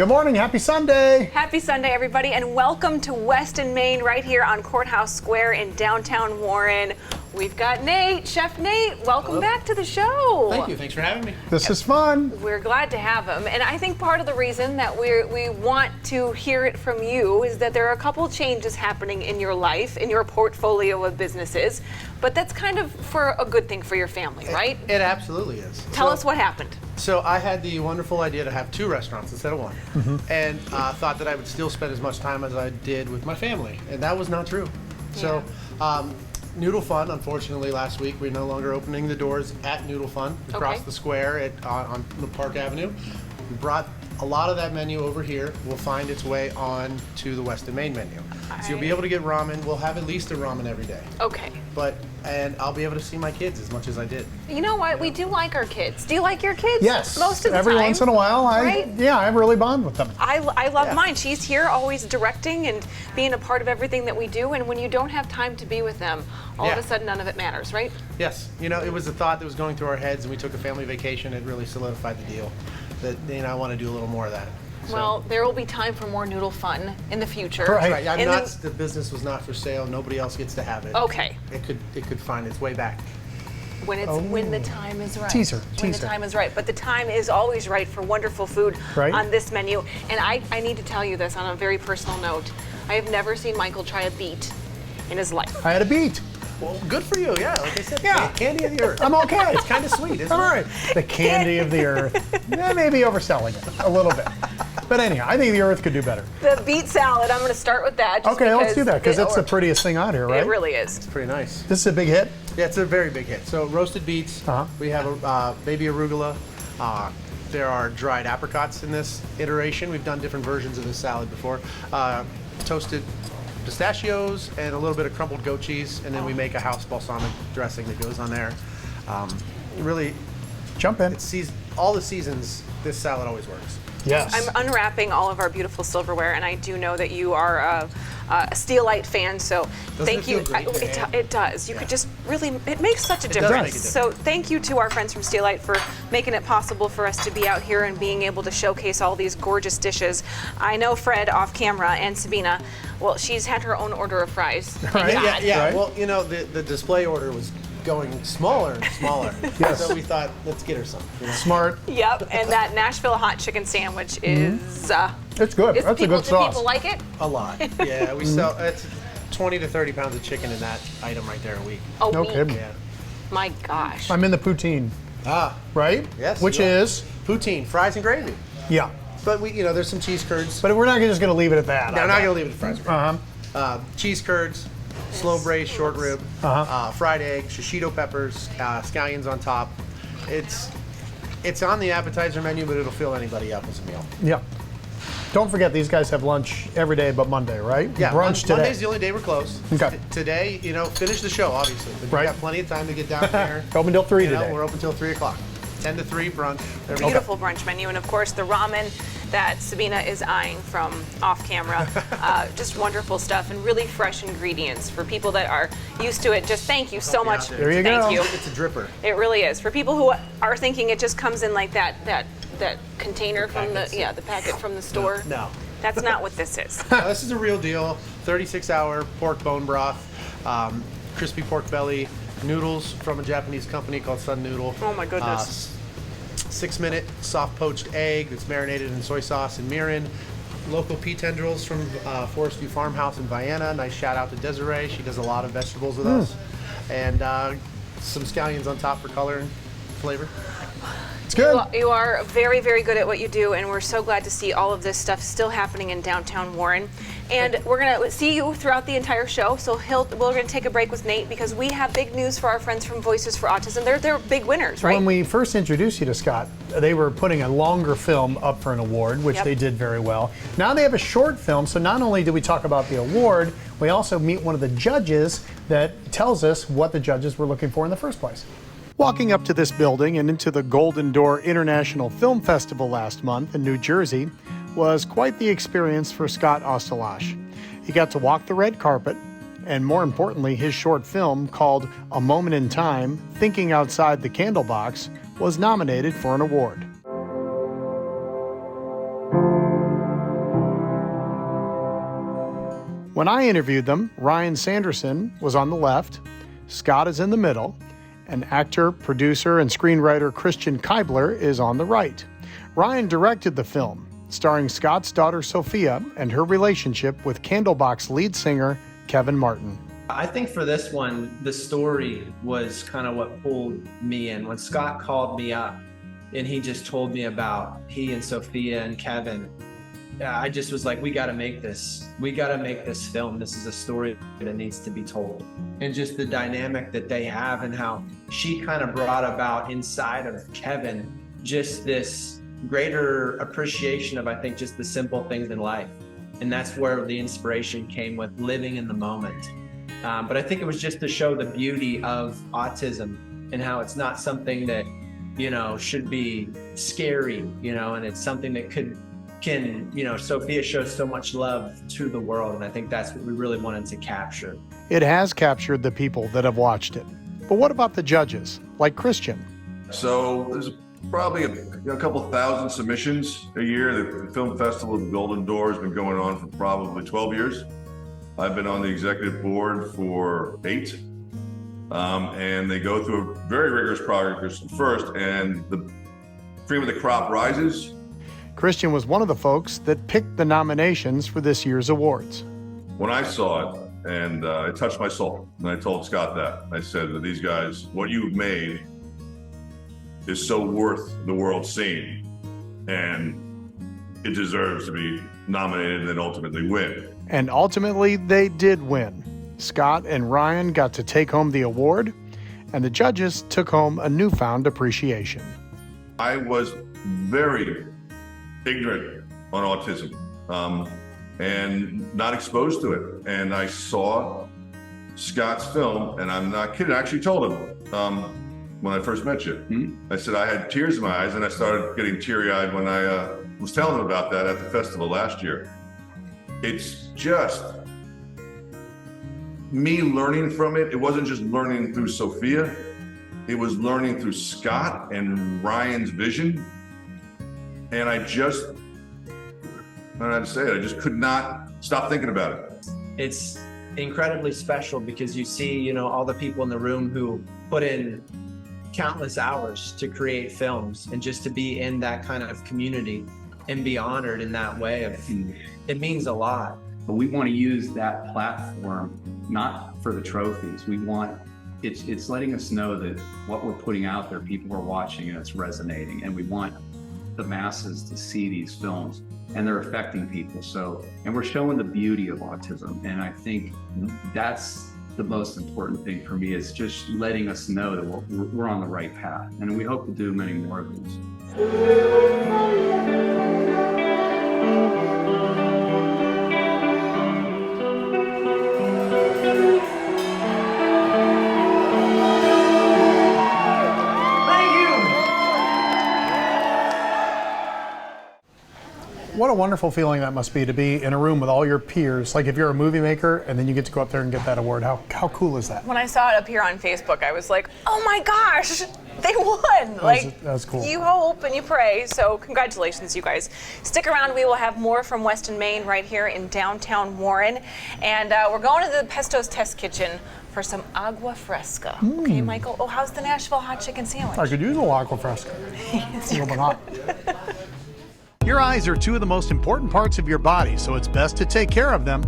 Good morning. Happy Sunday. Happy Sunday, everybody, and welcome to Weston, Maine, right here on Courthouse Square in downtown Warren. We've got Nate, Chef Nate. Welcome back to the show. Thank you. Thanks for having me. This is fun. We're glad to have him, and I think part of the reason that we want to hear it from you is that there are a couple changes happening in your life, in your portfolio of businesses, but that's kind of for a good thing for your family, right? It absolutely is. Tell us what happened. So I had the wonderful idea to have 2 restaurants instead of 1, and thought that I would still spend as much time as I did with my family, and that was not true. So Noodle Fun, unfortunately, last week we're no longer opening the doors at Noodle Fun across the square on the Park Avenue. We brought a lot of that menu over here. Will find its way on to the Weston, Maine menu. So you'll be able to get ramen. We'll have at least a ramen every day. Okay. And I'll be able to see my kids as much as I did. You know what? We do like our kids. Do you like your kids? Yes. Most of the Every time. once in a while, I really bond with them. I love mine. She's here always directing and being a part of everything that we do. And when you don't have time to be with them, all of a sudden none of it matters, right? Yes. You know, it was a thought that was going through our heads, and we took a family vacation. It really solidified the deal that, you know, I want to do a little more of that. So. Well, there will be time for more noodle fun in the future. Right. The business was not for sale. Nobody else gets to have it. Okay. It could find its way back. When the time is right. Teaser. When the time is right. But the time is always right for wonderful food on this menu. And I need to tell you this on a very personal note. I have never seen Michael try a beet in his life. I had a beet. Well, good for you. Yeah, like I said, candy of the earth. I'm okay. It's kind of sweet, isn't it? All right. The candy of the earth. Maybe overselling it a little bit. But anyhow, I think the earth could do better. The beet salad, I'm going to start with that. Okay, let's do that, because it's the prettiest thing out here, right? It really is. It's pretty nice. This is a big hit? Yeah, it's a very big hit. So roasted beets. We have a baby arugula. There are dried apricots in this iteration. We've done different versions of this salad before. Toasted pistachios and a little bit of crumbled goat cheese, and then we make a house balsamic dressing that goes on there. Really, jump in. All the seasons, this salad always works. Yes. I'm unwrapping all of our beautiful silverware, and I do know that you are a Steelite fan, so thank you. It does. You could just really, it makes such a difference. So thank you to our friends from Steelite for making it possible for us to be out here and being able to showcase all these gorgeous dishes. I know Fred off camera and Sabina, well, she's had her own order of fries. Right. Yeah. Right. Well, you know, the display order was going smaller and smaller. Yes. So we thought, let's get her some. You know? Smart. Yep, and that Nashville hot chicken sandwich is... It's good. That's a good sauce. Do people like it? A lot. Yeah, we sell, it's 20 to 30 pounds of chicken in that item right there a week. No kidding. Yeah. My gosh. I'm in the poutine. Right? Yes. Which is? Poutine, fries and gravy. Yeah. But there's some cheese curds. But we're not just going to leave it at that. No, we're not going to leave it at fries and gravy. Cheese curds, slow braised short rib, fried egg, shishito peppers, scallions on top. It's on the appetizer menu, but it'll fill anybody up as a meal. Yeah. Don't forget, these guys have lunch every day but Monday, right? Yeah, brunch today. Monday's the only day we're closed. Okay. Today, finish the show, obviously. But we got plenty of time to get down there. Open till 3 today. We're open till 3 o'clock. 10 to 3 brunch. Beautiful brunch menu, and of course the ramen that Sabina is eyeing from off camera. Just wonderful stuff and really fresh ingredients for people that are used to it. Just thank you so much. There you go. Thank you. It's a dripper. It really is. For people who are thinking it just comes in like that container from the packet from the store. No. That's not what this is. No, this is a real deal. 36-hour pork bone broth, crispy pork belly, noodles from a Japanese company called Sun Noodle. Oh my goodness. 6-minute soft poached egg that's marinated in soy sauce and mirin. Local pea tendrils from Forest View Farmhouse in Vienna. Nice shout out to Desiree. She does a lot of vegetables with us. And some scallions on top for color and flavor. It's good. You are very, very good at what you do, and we're so glad to see all of this stuff still happening in downtown Warren. And we're going to see you throughout the entire show. So we're going to take a break with Nate because we have big news for our friends from Voices for Autism. They're big winners, right? When we first introduced you to Scott, they were putting a longer film up for an award, which they did very well. Now they have a short film, so not only do we talk about the award, we also meet one of the judges that tells us what the judges were looking for in the first place. Walking up to this building and into the Golden Door International Film Festival last month in New Jersey was quite the experience for Scott Ostalash. He got to walk the red carpet, and more importantly, his short film called A Moment in Time, Thinking Outside the Candlebox, was nominated for an award. When I interviewed them, Ryan Sanderson was on the left, Scott is in the middle, and actor, producer, and screenwriter Christian Keibler is on the right. Ryan directed the film, starring Scott's daughter Sophia and her relationship with Candlebox lead singer Kevin Martin. I think for this one, the story was kind of what pulled me in. When Scott called me up and he just told me about he and Sophia and Kevin, I just was like, we got to make this. We got to make this film. This is a story that needs to be told. And just the dynamic that they have and how she kind of brought about inside of Kevin, just this greater appreciation of, I think, just the simple things in life. And that's where the inspiration came with living in the moment. But I think it was just to show the beauty of autism and how it's not something that, should be scary, and it's something that can, Sophia shows so much love to the world. And I think that's what we really wanted to capture. It has captured the people that have watched it. But what about the judges, like Christian? So there's probably a couple thousand submissions a year. The Film Festival of the Golden Door has been going on for probably 12 years. I've been on the executive board for 8. And they go through a very rigorous process first, and the cream of the crop rises. Christian was one of the folks that picked the nominations for this year's awards. When I saw it, and it touched my soul, and I told Scott that. I said to these guys, what you've made is so worth the world seeing, and it deserves to be nominated and then ultimately win. And ultimately, they did win. Scott and Ryan got to take home the award, and the judges took home a newfound appreciation. I was very ignorant on autism and not exposed to it. And I saw Scott's film, and I'm not kidding, I actually told him when I first met you. I said I had tears in my eyes, and I started getting teary-eyed when I was telling him about that at the festival last year. It's just me learning from it. It wasn't just learning through Sophia, it was learning through Scott and Ryan's vision. And I just, I don't know how to say it, I just could not stop thinking about it. It's incredibly special because you see, all the people in the room who put in countless hours to create films, and just to be in that kind of community and be honored in that way, it means a lot. But we want to use that platform not for the trophies. We want, it's letting us know that what we're putting out there, people are watching and it's resonating, and we want the masses to see these films and they're affecting people. So, and we're showing the beauty of autism. And I think that's the most important thing for me, is just letting us know that we're on the right path. And we hope to do many more of these. What a wonderful feeling that must be, to be in a room with all your peers. Like if you're a movie maker and then you get to go up there and get that award. How cool is that? When I saw it appear on Facebook, I was like, oh my gosh, they won. That's cool. You hope and you pray. So congratulations, you guys. Stick around. We will have more from Weston, Maine right here in downtown Warren. And we're going to the Pesto's Test Kitchen for some Agua Fresca. Okay, Michael? Oh, how's the Nashville hot chicken sandwich? I could use a little Agua Fresca. Yes, a little bit hot. Your eyes are 2 of the most important parts of your body, so it's best to take care of them.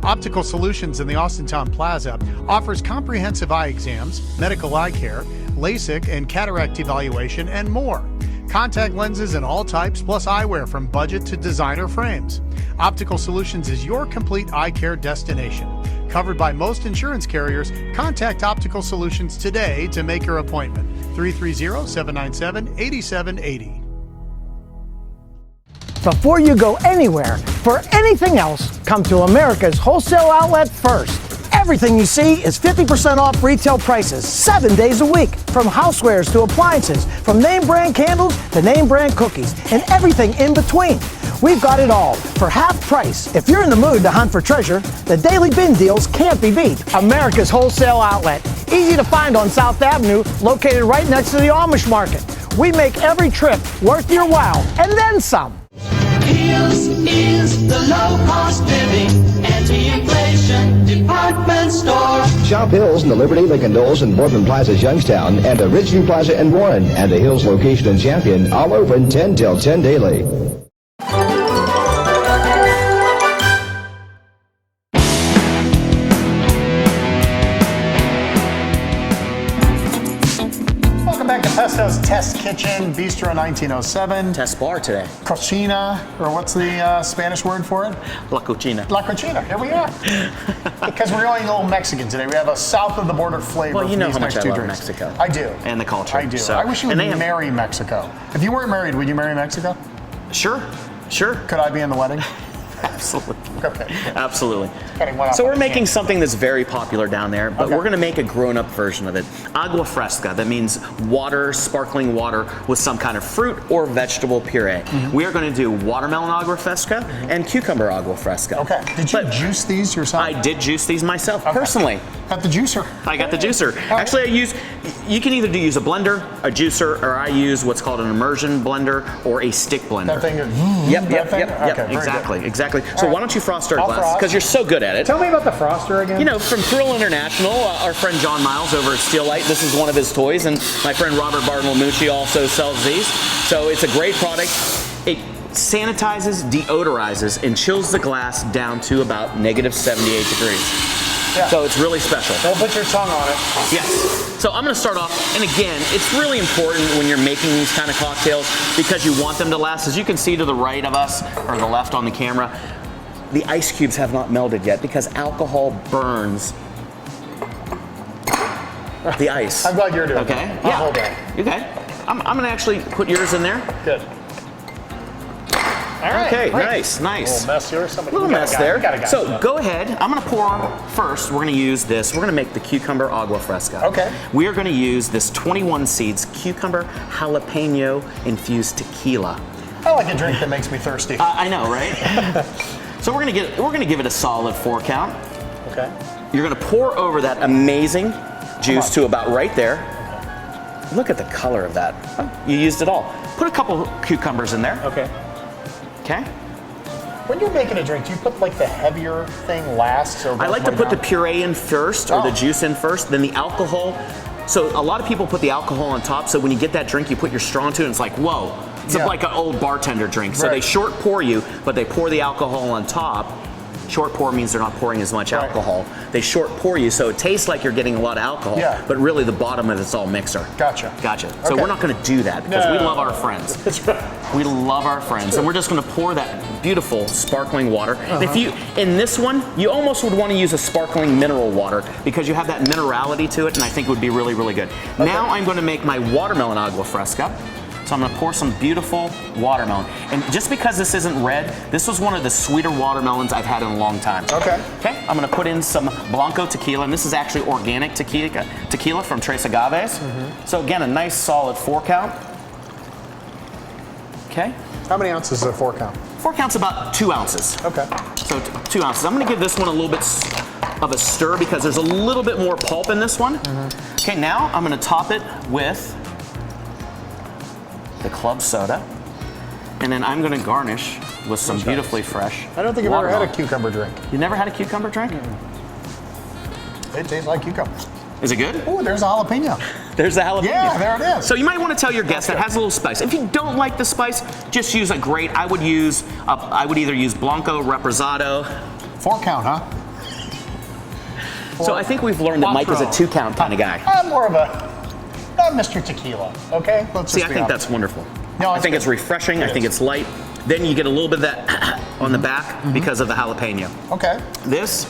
Optical Solutions in the Austintown Plaza offers comprehensive eye exams, medical eye care, LASIK and cataract evaluation, and more. Contact lenses in all types, plus eyewear from budget to designer frames. Optical Solutions is your complete eye care destination. Covered by most insurance carriers, contact Optical Solutions today to make your appointment. 330-797-8780. Before you go anywhere for anything else, come to America's wholesale outlet first. Everything you see is 50% off retail prices 7 days a week. From housewares to appliances, from name brand candles to name brand cookies, and everything in between. We've got it all for half price. If you're in the mood to hunt for treasure, the daily bin deals can't be beat. America's wholesale outlet. Easy to find on South Avenue, located right next to the Amish market. We make every trip worth your while, and then some. Here's is the low-cost living, anti-inflation. fashion department store. Shop Hills in the Liberty, Lincoln Knowles, and Boardman Plaza, Youngstown, and the Ridgeview Plaza in Warren, and the Hills location in Champion, all open 10 till 10 daily. Pesto's Test Kitchen, Bistro 1907. Test Bar today. Cocina, or what's the Spanish word for it? La Cocina. La Cocina, here we are. Because we're going a little Mexican today. We have a south of the border flavor. Well, you know these how much next I two love drinks. Mexico. I do. And the culture. I do. So, I wish you would and marry Mexico. If you weren't married, would you marry Mexico? Sure. Could I be in the wedding? Absolutely. Okay. Absolutely. So we're making something that's very popular down there, but we're going to make a grown-up version of it. Agua Fresca, that means water, sparkling water with some kind of fruit or vegetable puree. We are going to do watermelon Agua Fresca and cucumber Agua Fresca. Okay. Did you juice these yourself? I did juice these myself, personally. Got the juicer. I got the juicer. Actually, you can either use a blender, a juicer, or I use what's called an immersion blender or a stick blender. That thing is, Yep, exactly. So why don't you frost our glass? Because you're so good at it. Tell me about the froster again. You know, from Thrill International, our friend John Miles over at Steelite, this is one of his toys, and my friend Robert Bartolomucci also sells these. So it's a great product. It sanitizes, deodorizes, and chills the glass down to about -78 degrees. Yeah. So it's really special. Don't put your tongue on it. Yes. So I'm going to start off, and again, it's really important when you're making these kind of cocktails because you want them to last. As you can see to the right of us, or the left on the camera, the ice cubes have not melted yet because alcohol burns the ice. I'm glad you're doing it. Okay? That. I'll hold that. Okay. I'm going to actually put yours in there. Good. All right. Okay, great. nice. A little mess here. A little mess there. So go ahead. I'm going to pour first. We're going to use this. We're going to make the cucumber Agua Fresca. Okay. We are going to use this 21 seeds cucumber jalapeno infused tequila. I like a drink that makes me thirsty. I know, right? So we're going to give it a solid 4 count. Okay. You're going to pour over that amazing juice to about right there. Okay. Look at the color of that. You used it all. Put a couple cucumbers in there. Okay. Okay. When you're making a drink, do you put like the heavier thing last? So I like to put the puree in first, or the juice in first, then the alcohol. So a lot of people put the alcohol on top, so when you get that drink, you put your straw into it, and it's like, whoa. It's like an old bartender drink. So they short pour you, but they pour the alcohol on top. Short pour means they're not pouring as much alcohol. They short pour you, so it tastes like you're getting a lot of alcohol, but really the bottom of it's all mixer. Gotcha. So we're not going to do that because we love our friends. That's right. We love our friends, and we're just going to pour that beautiful sparkling water. And if you, in this one, you almost would want to use a sparkling mineral water because you have that minerality to it, and I think it would be really, really good. Now I'm going to make my watermelon Agua Fresca. So I'm going to pour some beautiful watermelon. And just because this isn't red, this was one of the sweeter watermelons I've had in a long time. Okay. Okay, I'm going to put in some Blanco tequila, and this is actually organic tequila from Tres Agaves. So again, a nice solid 4 count. Okay. How many ounces is a 4 count? 4 counts about 2 ounces. Okay. So 2 ounces. I'm going to give this one a little bit of a stir because there's a little bit more pulp in this one. Okay, now I'm going to top it with the club soda, and then I'm going to garnish with some beautifully fresh. I don't think I've ever had a cucumber drink. You never had a cucumber drink? It tastes like cucumbers. Is it good? Oh, there's a jalapeno. There's the jalapeno. Yeah, there it is. So you might want to tell your guests that has a little spice. If you don't like the spice, just use a grate. I would either use Blanco, Reposado. 4 count, huh? So I think we've learned that Mike is a 2 count kind of guy. I'm more of a not Mr. Tequila, okay? Let's See, I think that's wonderful. No, I think it's refreshing. I think it's light. Then you get a little bit of that on the back because of the jalapeno. Okay. This,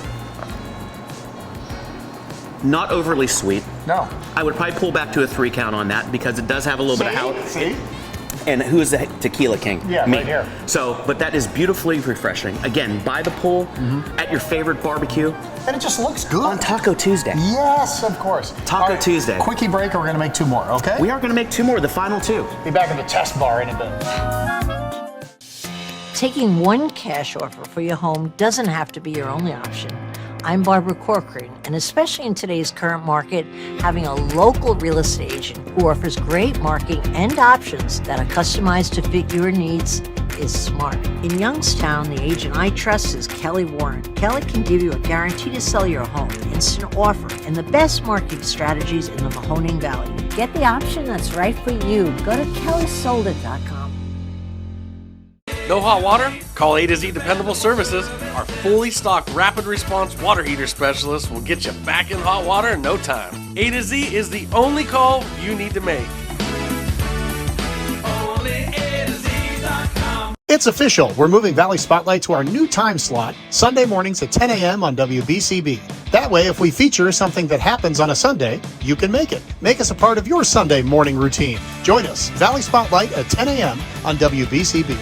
not overly sweet. No. I would probably pull back to a 3 count on that because it does have a little bit of jalapeno. See? And who is the tequila king? Yeah, Me. right here. So, but that is beautifully refreshing. Again, by the pool, at your favorite barbecue. And it just looks good. On Taco Tuesday. Yes, of course. Taco Tuesday. Quickie break, and we're gonna make 2 more, okay? We are gonna make 2 more, the final 2. Be back at the test bar in a bit. Taking one cash offer for your home doesn't have to be your only option. I'm Barbara Corcoran, and especially in today's current market, having a local real estate agent who offers great marketing and options that are customized to fit your needs is smart. In Youngstown, the agent I trust is Kelly Warren. Kelly can give you a guarantee to sell your home, instant offer, and the best marketing strategies in the Mahoning Valley. Get the option that's right for you. Go to kellysoldit.com. No hot water? Call A to Z Dependable Services. Our fully stocked rapid response water heater specialist will get you back in hot water in no time. A to Z is the only call you need to make. It's official. We're moving Valley Spotlight to our new time slot, Sunday mornings at 10 a.m. on WBCB. That way, if we feature something that happens on a Sunday, you can make it. Make us a part of your Sunday morning routine. Join us, Valley Spotlight at 10 a.m. on WBCB.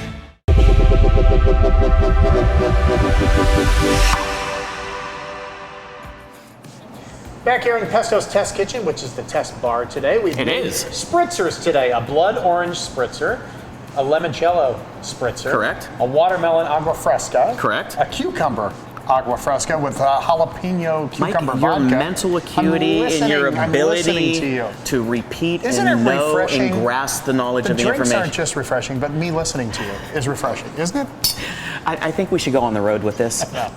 Back here in the Pesto's Test Kitchen, which is the test bar today, we've made spritzers today. A blood orange spritzer, a limoncello spritzer. Correct. A watermelon agua fresca. Correct. A cucumber agua fresca with jalapeno cucumber Mike, vodka. your mental acuity and your ability to repeat Isn't and it know refreshing? and grasp the knowledge of the drinks information. aren't just refreshing, but me listening to you is refreshing, isn't it? I think we should go on the road with this. Yeah.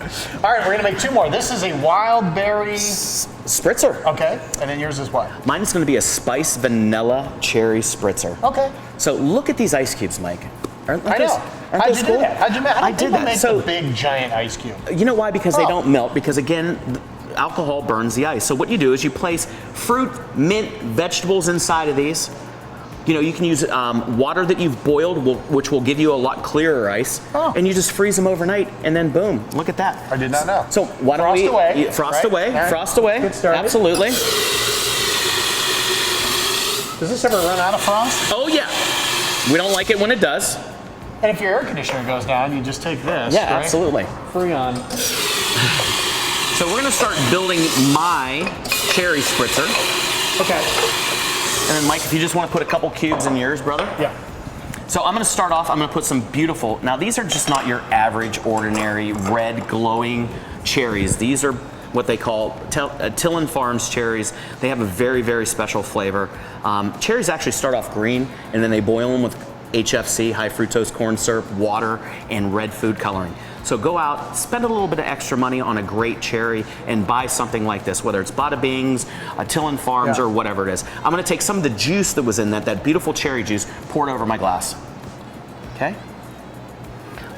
All right, we're going to make two more. This is a wild berry spritzer. Okay, and then yours is what? Mine is going to be a spice vanilla cherry spritzer. Okay. So look at these ice cubes, Mike. Aren't I know. How'd you do that? How'd you make? I did that. Make So the big giant ice cube. You know why? Because they don't melt. Because again, alcohol burns the ice. So what you do is you place fruit, mint, vegetables inside of these. You know, you can use water that you've boiled, which will give you a lot clearer ice. Oh. And you just freeze them overnight, and then boom, look at that. I did not know. So why don't we frost away? Right. Frost away. Get started. Absolutely. Does this ever run out of frost? Oh yeah. We don't like it when it does. And if your air conditioner goes down, you just take this. Yeah, right? absolutely. Free on. So we're gonna start building my cherry spritzer. Okay. And then Mike, if you just want to put a couple cubes in yours, brother. Yeah. So I'm gonna start off, I'm gonna put some beautiful, now these are just not your average, ordinary, red, glowing cherries. These are what they call Tillin Farms cherries. They have a very, very special flavor. Cherries actually start off green, and then they boil them with HFC, high fructose corn syrup, water, and red food coloring. So go out, spend a little bit of extra money on a great cherry and buy something like this, whether it's Bada Bing's, Tillin Farms, or whatever it is. I'm gonna take some of the juice that was in that beautiful cherry juice, pour it over my glass. Okay?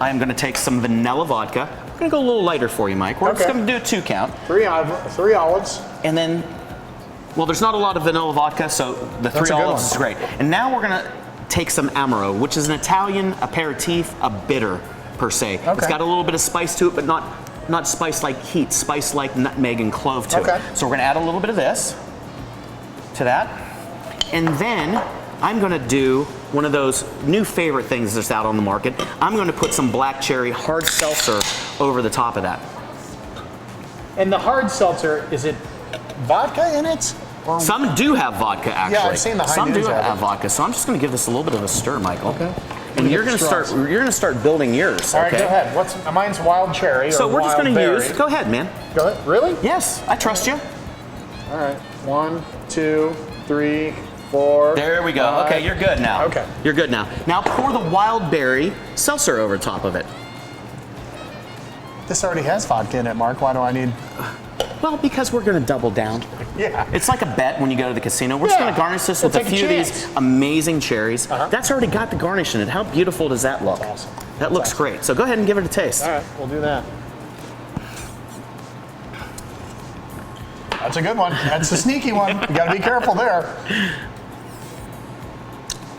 I am gonna take some vanilla vodka. I'm gonna go a little lighter for you, Mike. We're just gonna do a 2 count. 3 olives. And then, well, there's not a lot of vanilla vodka, so the 3 olives is great. And now we're gonna take some Amaro, which is an Italian aperitif, a bitter per se. Okay. It's got a little bit of spice to it, but not spice like heat, spice like nutmeg and clove to it. So we're gonna add a little bit of this to that. And then I'm gonna do one of those new favorite things that's out on the market. I'm gonna put some black cherry hard seltzer over the top of that. And the hard seltzer, is it vodka in it? Some do have vodka, actually. Yeah, I've seen the high Some do noons have vodka, so I'm just going to give this a little bit of a stir, Michael. Okay. And you're going to start building yours. All right, okay? go ahead. Mine's wild cherry. So we're just going to use. Go ahead, man. Go ahead. Really? Yes, I trust you. All right. 1, 2, 3, 4. There we go. 5. Okay, you're good now. Okay. You're good now. Now pour the wild berry seltzer over top of it. This already has vodka in it, Mark. Why do I need? Well, because we're going to double down. Yeah. It's like a bet when you go to the casino. We're just going to garnish this with a few of these amazing cherries. That's already got the garnish in it. How beautiful does that look? That's awesome. That looks great. So go ahead and give it a taste. All right, we'll do that. That's a good one. That's a sneaky one. You got to be careful there.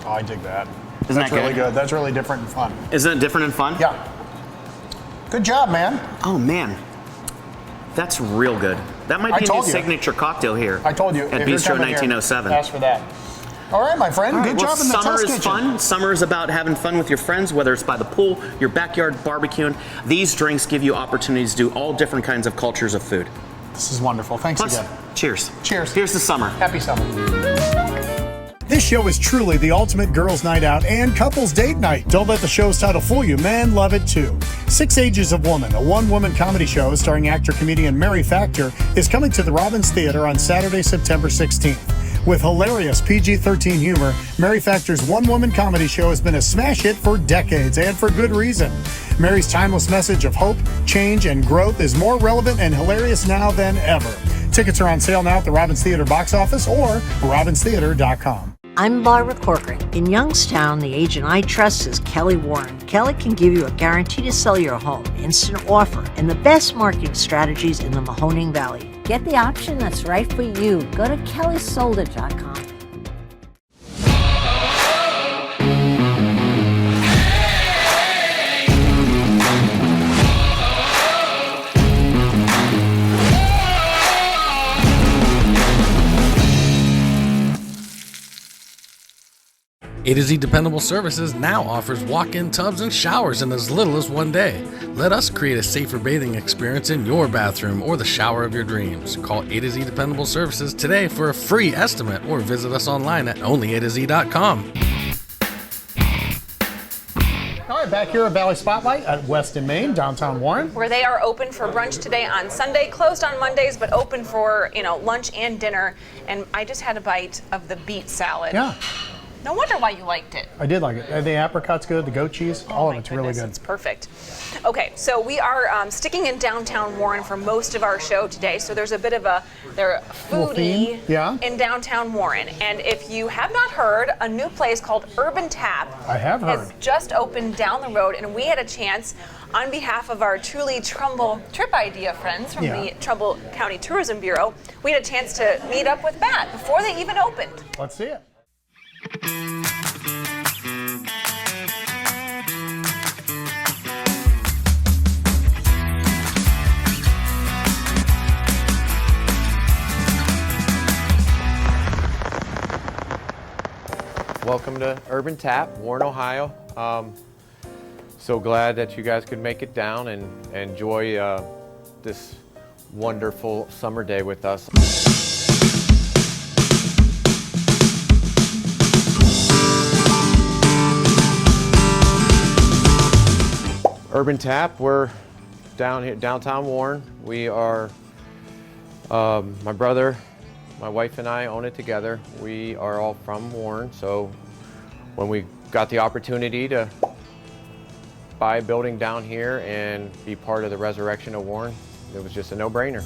Oh, I dig that. Isn't that really good? That's really different and fun. Isn't it different and fun? Yeah. Good job, man. Oh, man. That's real good. That might be a new signature cocktail here. I told you. At Bistro 1907. Ask for that. All right, my friend. All right, good job in the test summer is kitchen. fun. Summer is about having fun with your friends, whether it's by the pool, your backyard barbecuing. These drinks give you opportunities to do all different kinds of cultures of food. This is wonderful. Thanks again. Cheers. Cheers. Here's the summer. Happy summer. This show is truly the ultimate girls' night out and couples date night. Don't let the show's title fool you. Men love it too. 6 Ages of Woman, a one-woman comedy show starring actor-comedian Mary Factor, is coming to the Robbins Theater on Saturday, September 16th. With hilarious PG-13 humor, Mary Factor's one-woman comedy show has been a smash hit for decades, and for good reason. Mary's timeless message of hope, change, and growth is more relevant and hilarious now than ever. Tickets are on sale now at the Robbins Theater box office or robbinstheater.com. I'm Barbara Corcoran. In Youngstown, the agent I trust is Kelly Warren. Kelly can give you a guarantee to sell your home, instant offer, and the best marketing strategies in the Mahoning Valley. Get the option that's right for you. Go to kellysolder.com. A to Z Dependable Services now offers walk-in tubs and showers in as little as 1 day. Let us create a safer bathing experience in your bathroom or the shower of your dreams. Call A to Z Dependable Services today for a free estimate or visit us online at onlyatoz.com. All right, back here at Valley Spotlight at Weston, Maine, downtown Warren. Where they are open for brunch today on Sunday, closed on Mondays, but open for, lunch and dinner. And I just had a bite of the beet salad. Yeah. No wonder why you liked it. I did like it. The apricot's good, the goat cheese, all of it's really good. It's perfect. Okay, so we are sticking in downtown Warren for most of our show today. So there's a bit of a foodie in downtown Warren. And if you have not heard, a new place called Urban Tap has just opened down the road, and we had a chance on behalf of our truly Trumbull trip idea friends from the Trumbull County Tourism Bureau, we had a chance to meet up with Matt before they even opened. Let's see it. Welcome to Urban Tap, Warren, Ohio. So glad that you guys could make it down and enjoy this wonderful summer day with us. Urban Tap, we're down here, downtown Warren. We are, my brother, my wife and I own it together. We are all from Warren, so when we got the opportunity to buy a building down here and be part of the resurrection of Warren, it was just a no-brainer.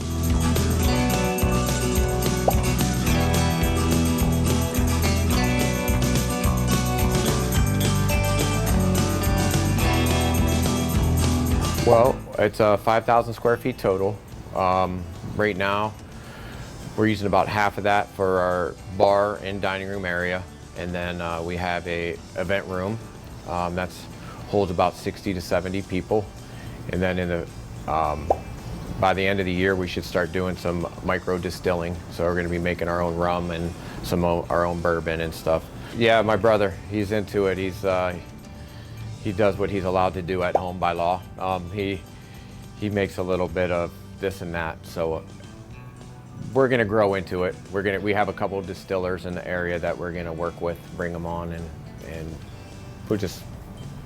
Well, it's 5,000 square feet total. Right now, we're using about half of that for our bar and dining room area. And then we have a event room that holds about 60 to 70 people. And then in the, by the end of the year, we should start doing some micro distilling. So we're gonna be making our own rum and some our own bourbon and stuff. Yeah, my brother, he's into it. He does what he's allowed to do at home by law. He makes a little bit of this and that, so we're gonna grow into it. We have a couple of distillers in the area that we're gonna work with, bring them on, and we'll just,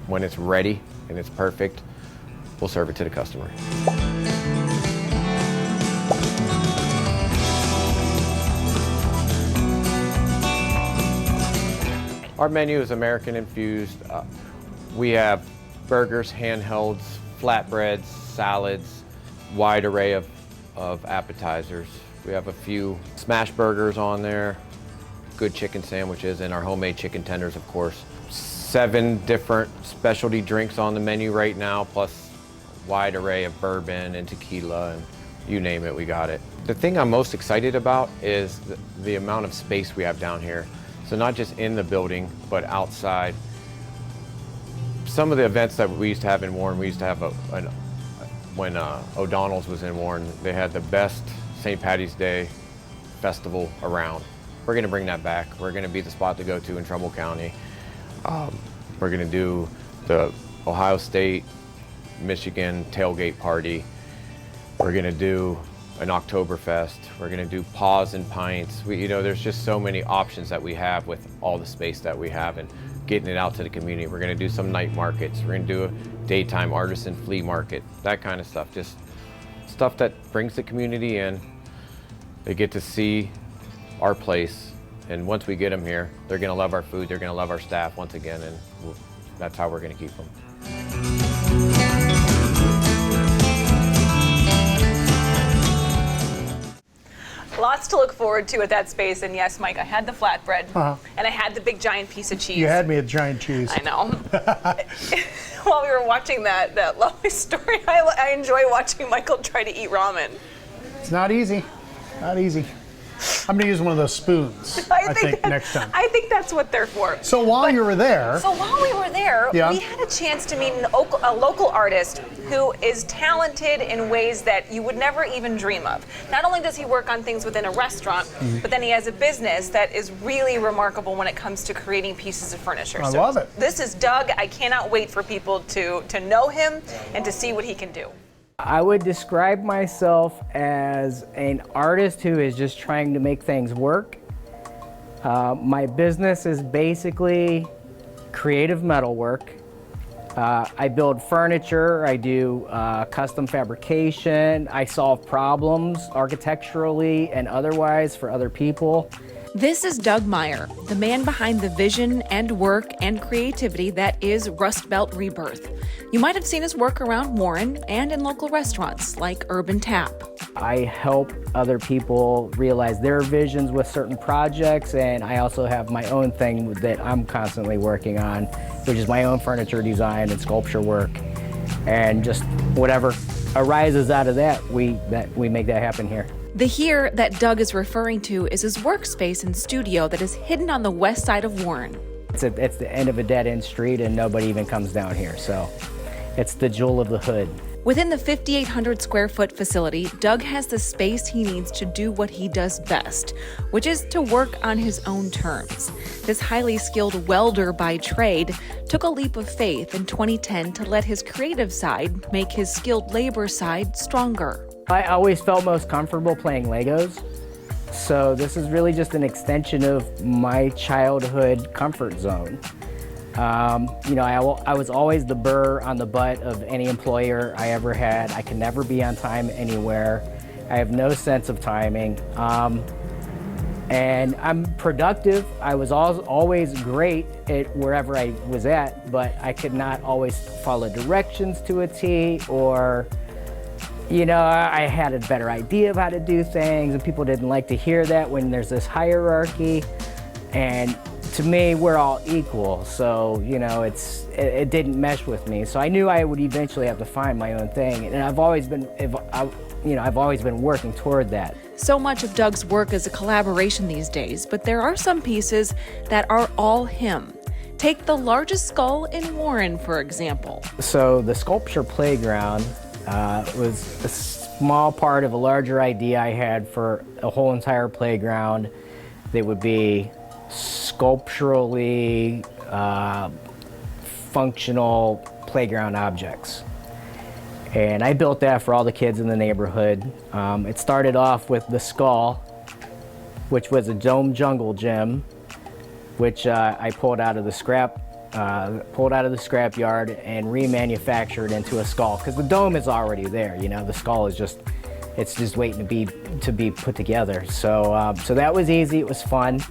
when it's ready and it's perfect, we'll serve it to the customer. Our menu is American infused. We have burgers, handhelds, flatbreads, salads, wide array of appetizers. We have a few smash burgers on there, good chicken sandwiches, and our homemade chicken tenders, of course. 7 different specialty drinks on the menu right now, plus a wide array of bourbon and tequila, and you name it, we got it. The thing I'm most excited about is the amount of space we have down here. So not just in the building, but outside. Some of the events that we used to have in Warren, we used to have when O'Donnell's was in Warren, they had the best St. Patty's Day festival around. We're gonna bring that back. We're gonna be the spot to go to in Trumbull County. We're gonna do the Ohio State, Michigan tailgate party. We're gonna do an Oktoberfest. We're gonna do Paws and Pints. There's just so many options that we have with all the space that we have and getting it out to the community. We're gonna do some night markets. We're gonna do a daytime artisan flea market, that kind of stuff. Just stuff that brings the community in. They get to see our place And once we get them here, they're going to love our food, they're going to love our staff once again, and that's how we're going to keep them. Lots to look forward to at that space. And yes, Mike, I had the flatbread and I had the big giant piece of cheese. You had me at giant cheese. I know. While we were watching that lovely story, I enjoy watching Michael try to eat ramen. It's not easy. Not easy. I'm going to use one of those spoons, I think next time. I think that's what they're for. So while you were there... So while we were there, we had a chance to meet a local artist who is talented in ways that you would never even dream of. Not only does he work on things within a restaurant, but then he has a business that is really remarkable when it comes to creating pieces of furniture. I love it. This is Doug. I cannot wait for people to know him and to see what he can do. I would describe myself as an artist who is just trying to make things work. My business is basically creative metalwork. I build furniture, I do custom fabrication, I solve problems architecturally and otherwise for other people. This is Doug Meyer, the man behind the vision and work and creativity that is Rust Belt Rebirth. You might have seen his work around Warren and in local restaurants like Urban Tap. I help other people realize their visions with certain projects, and I also have my own thing that I'm constantly working on, which is my own furniture design and sculpture work. And just whatever arises out of that, we make that happen here. The here that Doug is referring to is his workspace and studio that is hidden on the west side of Warren. It's the end of a dead-end street and nobody even comes down here, so it's the jewel of the hood. Within the 5,800 square foot facility, Doug has the space he needs to do what he does best, which is to work on his own terms. This highly skilled welder by trade took a leap of faith in 2010 to let his creative side make his skilled labor side stronger. I always felt most comfortable playing Legos, so this is really just an extension of my childhood comfort zone. I was always the burr on the butt of any employer I ever had. I could never be on time anywhere. I have no sense of timing. And I'm productive. I was always great at wherever I was at, but I could not always follow directions to a T, or I had a better idea of how to do things, and people didn't like to hear that when there's this hierarchy. And to me, we're all equal, so it didn't mesh with me. So I knew I would eventually have to find my own thing, and I've always been working toward that. So much of Doug's work is a collaboration these days, but there are some pieces that are all him. Take the largest skull in Warren, for example. So the sculpture playground was a small part of a larger idea I had for a whole entire playground that would be sculpturally functional playground objects. And I built that for all the kids in the neighborhood. It started off with the skull, which was a dome jungle gym, which I pulled out of the scrap yard and remanufactured into a skull, because the dome is already there. The skull is just waiting to be put together. So that was easy. It was fun.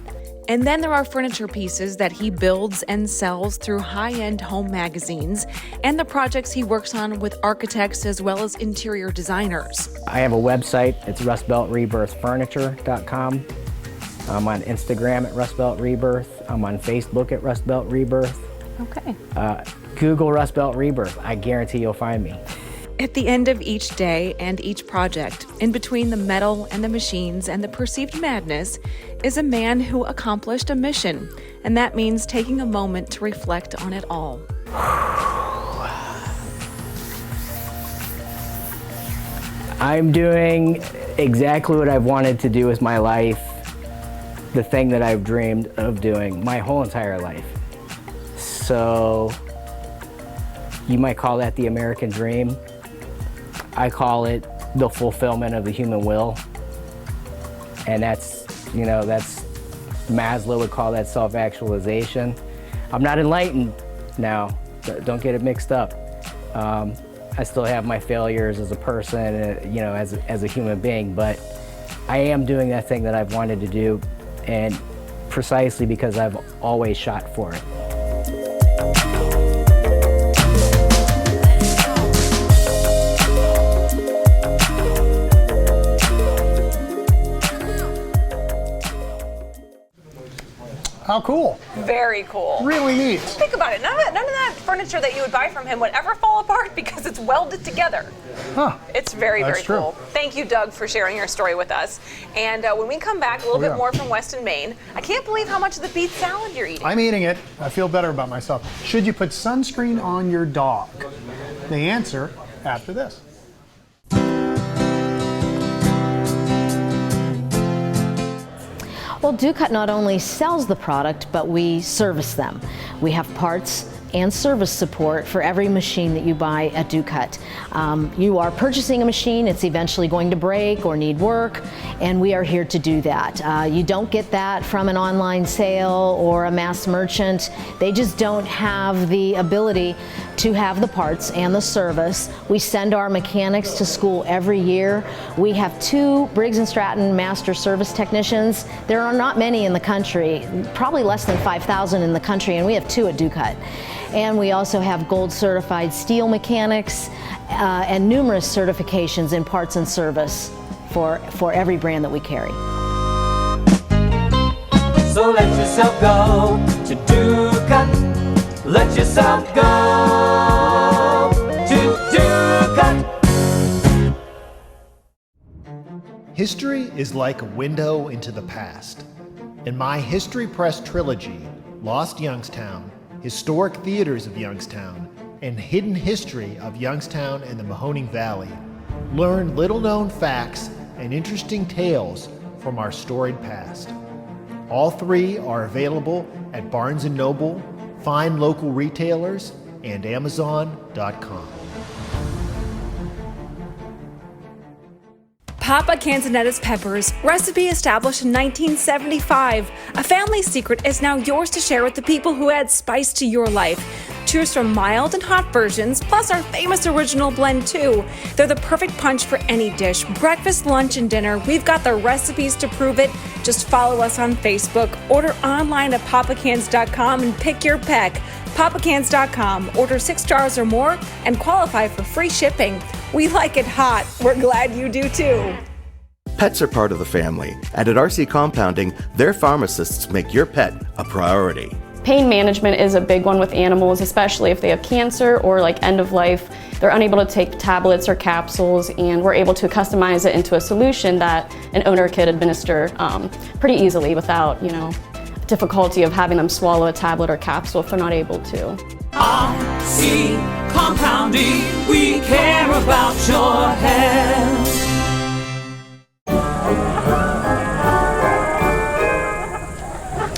And then there are furniture pieces that he builds and sells through high-end home magazines, and the projects he works on with architects as well as interior designers. I have a website. It's rustbeltrebirthfurniture.com. I'm on Instagram at Rust Belt Rebirth. I'm on Facebook at Rust Belt Rebirth. Okay. Google Rust Belt Rebirth. I guarantee you'll find me. At the end of each day and each project, in between the metal and the machines and the perceived madness, is a man who accomplished a mission, and that means taking a moment to reflect on it all. I'm doing exactly what I've wanted to do with my life, the thing that I've dreamed of doing my whole entire life. So you might call that the American dream. I call it the fulfillment of the human will. And that's Maslow would call that self-actualization. I'm not enlightened now, don't get it mixed up. I still have my failures as a person, as a human being, but I am doing that thing that I've wanted to do, and precisely because I've always shot for it. How cool. Very cool. Really neat. Think about it. None of that furniture that you would buy from him would ever fall apart because it's welded together. Huh. It's very, That's very true. cool. Thank you, Doug, for sharing your story with us. And when we come back, a little bit more from Weston, Maine. I can't believe how much of the beet salad you're eating. I'm eating it. I feel better about myself. Should you put sunscreen on your dog? The answer after this. Well, Ducat not only sells the product, but we service them. We have parts and service support for every machine that you buy at Ducat. You are purchasing a machine, it's eventually going to break or need work, and we are here to do that. You don't get that from an online sale or a mass merchant. They just don't have the ability to have the parts and the service. We send our mechanics to school every year. We have 2 Briggs & Stratton master service technicians. There are not many in the country, probably less than 5,000 in the country, and we have 2 at Ducat. And we also have gold certified steel mechanics and numerous certifications in parts and service for every brand that we carry. So let yourself go to Ducat. Let yourself go to Ducat. History is like a window into the past. In my History Press trilogy, Lost Youngstown, Historic Theaters of Youngstown, and Hidden History of Youngstown and the Mahoning Valley, learn little-known facts and interesting tales from our storied past. All 3 are available at Barnes & Noble, fine local retailers, and Amazon.com. Papa Canzonetta's peppers, recipe established in 1975. A family secret is now yours to share with the people who add spice to your life. Choose from mild and hot versions, plus our famous original blend too. They're the perfect punch for any dish, breakfast, lunch, and dinner. We've got the recipes to prove it. Just follow us on Facebook, order online at papacans.com and pick your peck. papacans.com, order 6 jars or more and qualify for free shipping. We like it hot. We're glad you do too. Pets are part of the family, and at RC Compounding, their pharmacists make your pet a priority. Pain management is a big one with animals, especially if they have cancer or like end of life. They're unable to take tablets or capsules, and we're able to customize it into a solution that an owner could administer pretty easily without, difficulty of having them swallow a tablet or capsule if they're not able to. RC Compounding, we care about your health.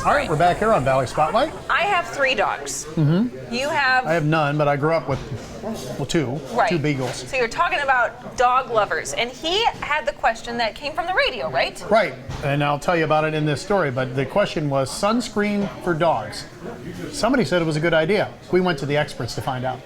All right, we're back here on Valley Spotlight. I have 3 dogs. Mm-hmm. You have... I have none, but I grew up with, 2 beagles. So you're talking about dog lovers, and he had the question that came from the radio, right? Right, and I'll tell you about it in this story, but the question was sunscreen for dogs. Somebody said it was a good idea. We went to the experts to find out.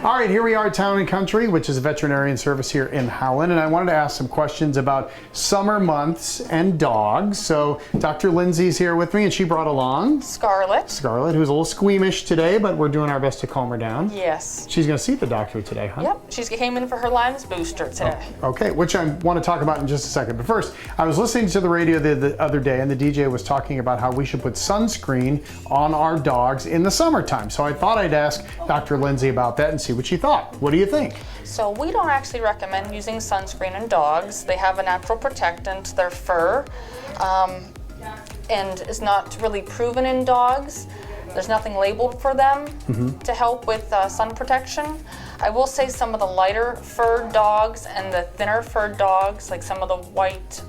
All right, here we are at Town and Country, which is a veterinarian service here in Howland, and I wanted to ask some questions about summer months and dogs. So Dr. Lindsay's here with me, and she brought along Scarlett. Scarlett, who's a little squeamish today, but we're doing our best to calm her down. Yes. She's going to see the doctor today, huh? Yep, she came in for her Lyme's booster today. Okay, which I want to talk about in just a second. But first, I was listening to the radio the other day, and the DJ was talking about how we should put sunscreen on our dogs in the summertime. So I thought I'd ask Dr. Lindsay about that and see what she thought. What do you think? So we don't actually recommend using sunscreen in dogs. They have a natural protectant, their fur, and is not really proven in dogs. There's nothing labeled for them to help with sun protection. I will say some of the lighter furred dogs and the thinner furred dogs, like some of the white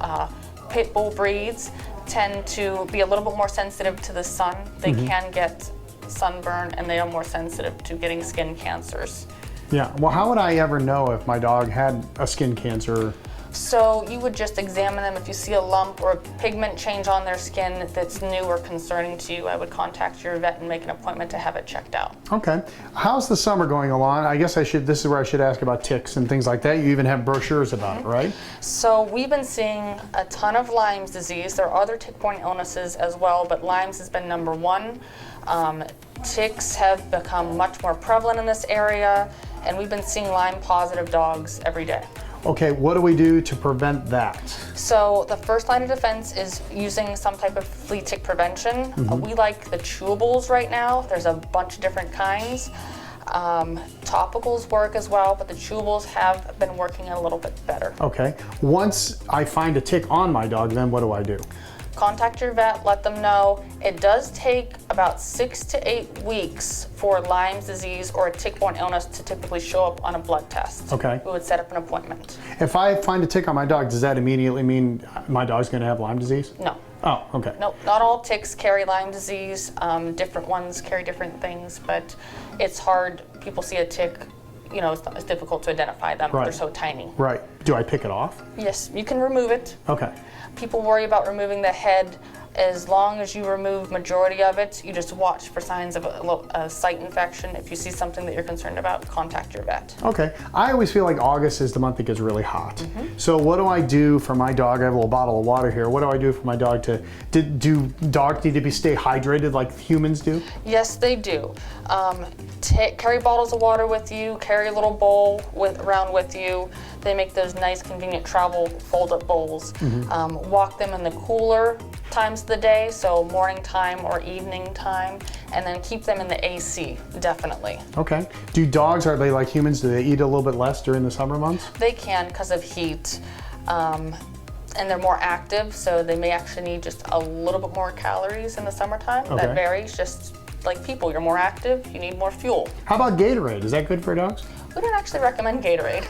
pit bull breeds, tend to be a little bit more sensitive to the sun. They can get sunburn, and they are more sensitive to getting skin cancers. Yeah, well, how would I ever know if my dog had a skin cancer So you would just examine them. If you see a lump or a pigment change on their skin that's new or concerning to you, I would contact your vet and make an appointment to have it checked out. Okay. How's the summer going along? I guess this is where I should ask about ticks and things like that. You even have brochures about it, right? So we've been seeing a ton of Lyme's disease. There are other tick-borne illnesses as well, but Lyme's has been number one. Ticks have become much more prevalent in this area, and we've been seeing Lyme-positive dogs every day. Okay, what do we do to prevent that? So the first line of defense is using some type of flea tick prevention. We like the chewables right now. There's a bunch of different kinds. Topicals work as well, but the chewables have been working a little bit better. Okay. Once I find a tick on my dog, then what do I do? Contact your vet, let them know. It does take about 6 to 8 weeks for Lyme's disease or a tick-borne illness to typically show up on a blood test. Okay. We would set up an appointment. If I find a tick on my dog, does that immediately mean my dog's going to have Lyme disease? No. Oh, okay. No, not all ticks carry Lyme disease. Different ones carry different things, but it's hard. People see a tick, you know, it's difficult to identify them. Right. They're so tiny. Right. Do I pick it off? Yes, you can remove it. Okay. People worry about removing the head. As long as you remove majority of it, you just watch for signs of a site infection. If you see something that you're concerned about, contact your vet. Okay. I always feel like August is the month that gets really hot. So what do I do for my dog? I have a little bottle of water here. What do I do for my dog do dogs need to stay hydrated like humans do? Yes, they do. Carry bottles of water with you, carry a little bowl around with you. They make those nice, convenient travel fold-up bowls. Walk them in the cooler times of the day, so morning time or evening time, and then keep them in the AC, definitely. Okay. Do dogs, are they like humans? Do they eat a little bit less during the summer months? They can because of heat. And they're more active, so they may actually need just a little bit more calories in the summertime. Okay. That varies, just like people. You're more active, you need more fuel. How about Gatorade? Is that good for dogs? We don't actually recommend Gatorade.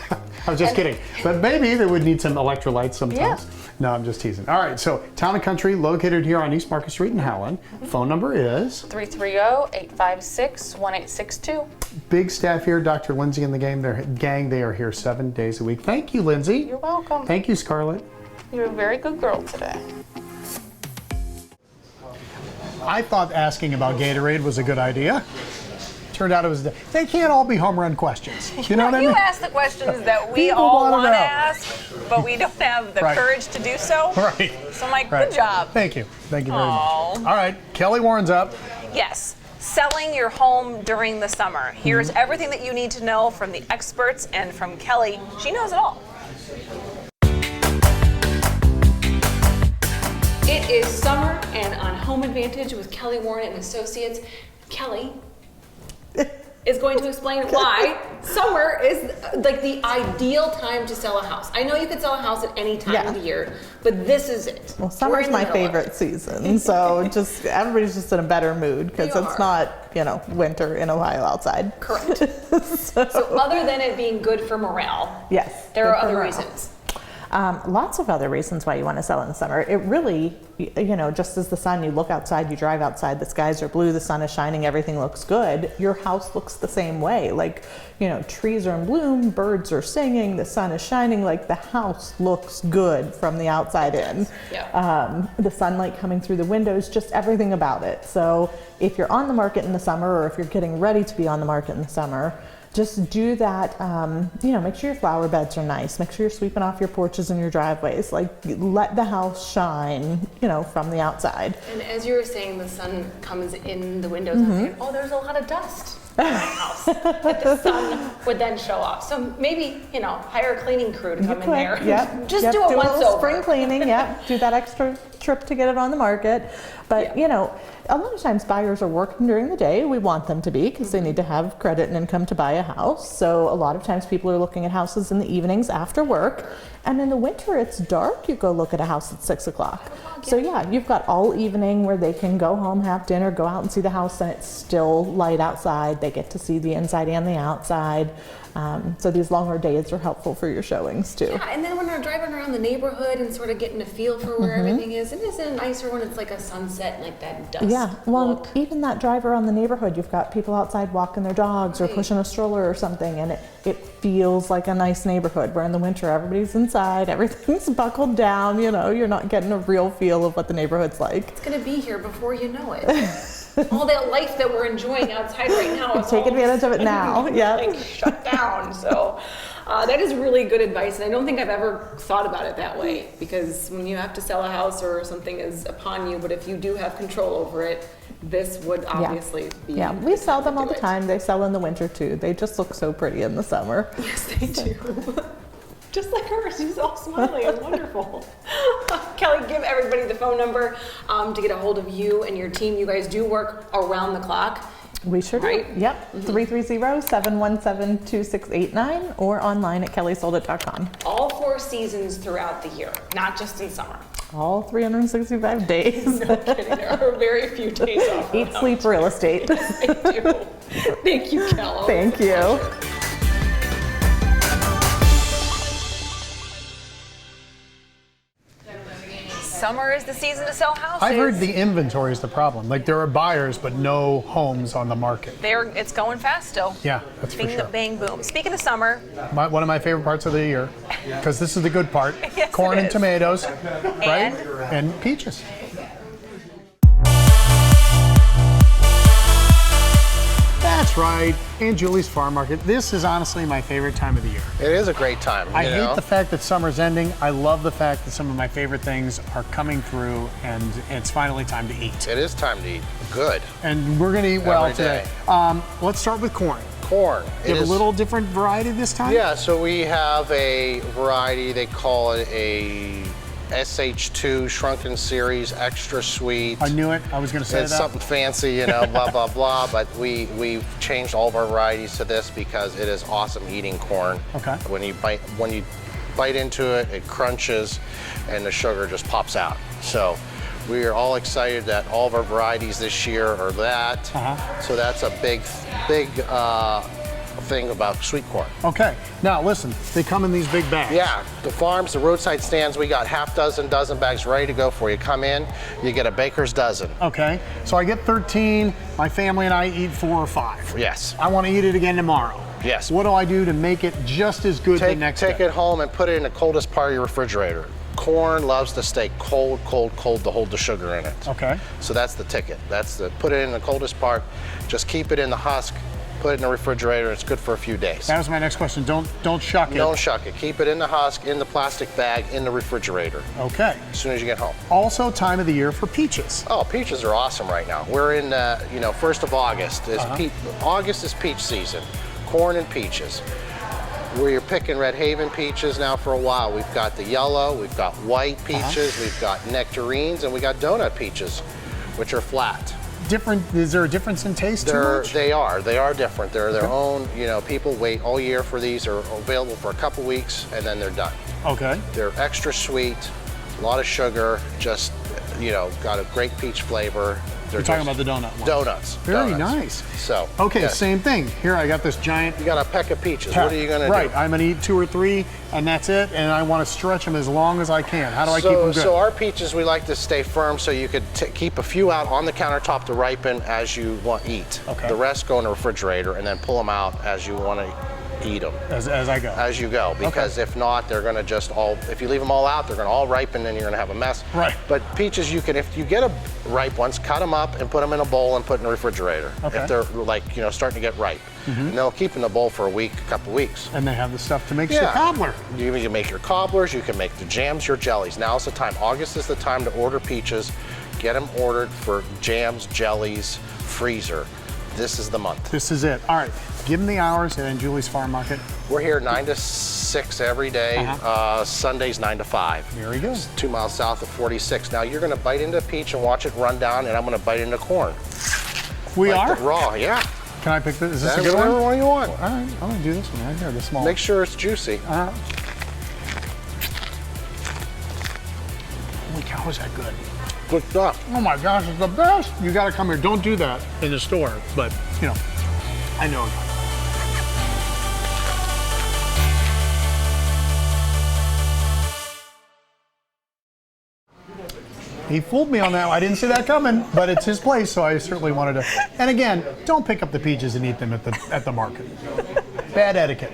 I was just kidding. But maybe they would need some electrolytes sometimes. Yeah. No, I'm just teasing. All right, so Town and Country, located here on East Market Street in Howland. Phone number is? 330-856-1862. Big staff here, Dr. Lindsay and the gang, they are here 7 days a week. Thank you, Lindsay. You're welcome. Thank you, Scarlett. You're a very good girl today. I thought asking about Gatorade was a good idea. Turned out it was, they can't all be home run questions. You know what I mean? You ask the questions that we People all wanna want to know. ask, but we don't have the Right. courage to do so. Right. So I'm like, Right. good job. Thank you. Thank you very Aw. much. All right, Kelly Warren's up. Yes. Selling your home during the summer. Here's everything that you need to know from the experts and from Kelly. She knows it all. It is summer and on Home Advantage with Kelly Warren and Associates. Kelly is going to explain why summer is like the ideal time to sell a house. I know you could sell a house at any time of the year, but this is it. Well, summer's my favorite season, so just everybody's just in a better mood because it's not, you know, winter in Ohio outside. Correct. So other than it being good for morale, Yes. there are good for other morale. reasons. Lots of other reasons why you want to sell in the summer. It really, you know, just as the sun, you look outside, you drive outside, the skies are blue, the sun is shining, everything looks good. Your house looks the same way. Like, you know, trees are in bloom, birds are singing, the sun is shining, like the house looks good from the outside in. The sunlight coming through the windows, just everything about it. So if you're on the market in the summer, or if you're getting ready to be on the market in the summer, just do that, you know, make sure your flower beds are nice. Make sure you're sweeping off your porches and your driveways. Like, let the house shine, you know, from the outside. And as you were saying, the sun comes in the windows. I'm thinking, oh, there's a lot of dust in my house that the sun would then show off. So maybe, you know, hire a cleaning crew to come in there. Yep. Just Yep. do it a once little over. spring cleaning, yep. Do that extra trip to get it on the market. But, you know, a lot of times buyers are working during the day. We want them to be because they need to have credit and income to buy a house. So a lot of times people are looking at houses in the evenings after work. And in the winter, it's dark. You go look at a house at 6 o'clock. So yeah, you've got all evening where they can go home, have dinner, go out and see the house, and it's still light outside. They get to see the inside and the outside. So these longer days are helpful for your showings too. Yeah, and then when we're driving around the neighborhood and sort of getting a feel for where everything is, and isn't it nicer when it's like a sunset and like that dusk Yeah, well, look? even that drive around the neighborhood, you've got people outside walking their dogs or pushing a stroller or something, and it feels like a nice neighborhood. Where in the winter, everybody's inside, everything's buckled down, you know, you're not getting a real feel of what the neighborhood's like. It's gonna be here before you know it. All that life that we're enjoying outside right now is Take advantage of it now. Yeah. Like shut down. So that is really good advice, and I don't think I've ever thought about it that way, because when you have to sell a house or something is upon you, but if you do have control over it, this would obviously be. Yeah, we sell them all the time. They sell in the winter too. They just look so pretty in the summer. Yes, they do. Just like hers, she's all smiley and wonderful. Kelly, give everybody the phone number to get a hold of you and your team. You guys do work around the clock. We sure do. Yep, 330-717-2689 or online at kellysoldit.com. All 4 seasons throughout the year, not just in summer. All 365 days. No kidding, there are very few days off. Eat, sleep, real estate. Yes, I do. Thank you, Kelly. Thank you. Summer is the season to sell houses. I've heard the inventory is the problem. Like there are buyers, but no homes on the market. It's going fast still. Yeah, that's for sure. Bang, boom. Speaking of summer. One of my favorite parts of the year, because this is the good part. Yes, corn it and is. tomatoes, right? And peaches. That's right, Angiuli's Farm Market. This is honestly my favorite time of the year. It is a great time. I hate the fact that summer's ending. I love the fact that some of my favorite things are coming through and it's finally time to eat. It is time to eat good. And we're gonna eat well Every today. day. Let's start with corn. Corn. You have a little different variety this time? Yeah, so we have a variety, they call it a SH2 Shrunken Series Extra Sweet. I knew it. I was going to say it's that. something fancy, you know, blah, blah, blah. But we've changed all of our varieties to this because it is awesome eating corn. Okay. When you bite into it, it crunches and the sugar just pops out. So we are all excited that all of our varieties this year are that. So that's a big thing about sweet corn. Okay, now listen, they come in these big bags. Yeah, the farms, the roadside stands, we got dozen bags ready to go for you. Come in, you get a baker's dozen. Okay, so I get 13, my family and I eat 4 or 5. Yes. I want to eat it again tomorrow. Yes. What do I do to make it just as good the next day? Take it home and put it in the coldest part of your refrigerator. Corn loves to stay cold, cold, cold to hold the sugar in it. Okay. So that's the ticket. Put it in the coldest part, just keep it in the husk, put it in the refrigerator, it's good for a few days. That was my next question. Don't shuck it. Don't shuck it. Keep it in the husk, in the plastic bag, in the refrigerator. Okay. As soon as you get home. Also time of the year for peaches. Oh, peaches are awesome right now. We're in, 1st of August. August is peach season. Corn and peaches. We're picking Red Haven peaches now for a while. We've got the yellow, we've got white peaches, we've got nectarines, and we got donut peaches, which are flat. Is there a difference in taste too much? They are different. They're their own, people wait all year for these. They're available for a couple weeks and then they're done. Okay. They're extra sweet, a lot of sugar, just, got a great peach flavor. You're talking about the donut ones. Donuts. Very nice. So. Okay, yes. Same thing. Here, I got this giant. You got a peck of peaches. What are you going to do? Right, I'm going to eat 2 or 3, and that's it, and I want to stretch them as long as I can. How do I keep them good? So our peaches, we like to stay firm so you could keep a few out on the countertop to ripen as you want to eat. Okay. The rest go in the refrigerator, and then pull them out as you want to eat them. As I go. As you go, because if not, they're going to just if you leave them all out, they're going to all ripen and you're going to have a mess. Right. But peaches, if you get a ripe ones, cut them up and put them in a bowl and put in the refrigerator. Okay. If they're starting to get ripe. And they'll keep in the bowl for a couple weeks. And they have the stuff to make your cobbler. You can make your cobblers, you can make the jams, your jellies. Now's the time. August is the time to order peaches. Get them ordered for jams, jellies, freezer. This is the month. This is it. All right, give them the hours at Angiuli's Farm Market. We're here 9 to 6 every day. Sundays 9 to 5. There we go. It's 2 miles south of 46. Now you're going to bite into peach and watch it run down, and I'm going to bite into corn. We are? Raw, yeah. Can I pick this? Is this a good one? Whatever one you want. All right, I'm going to do this one right here, the small. Make sure it's juicy. Holy cow, is that good? Good stuff. Oh my gosh, it's the best. You got to come here. Don't do that in the store, but I know a guy. He fooled me on that. I didn't see that coming, but it's his place, so I certainly wanted to. And again, don't pick up the peaches and eat them at the market. Bad etiquette.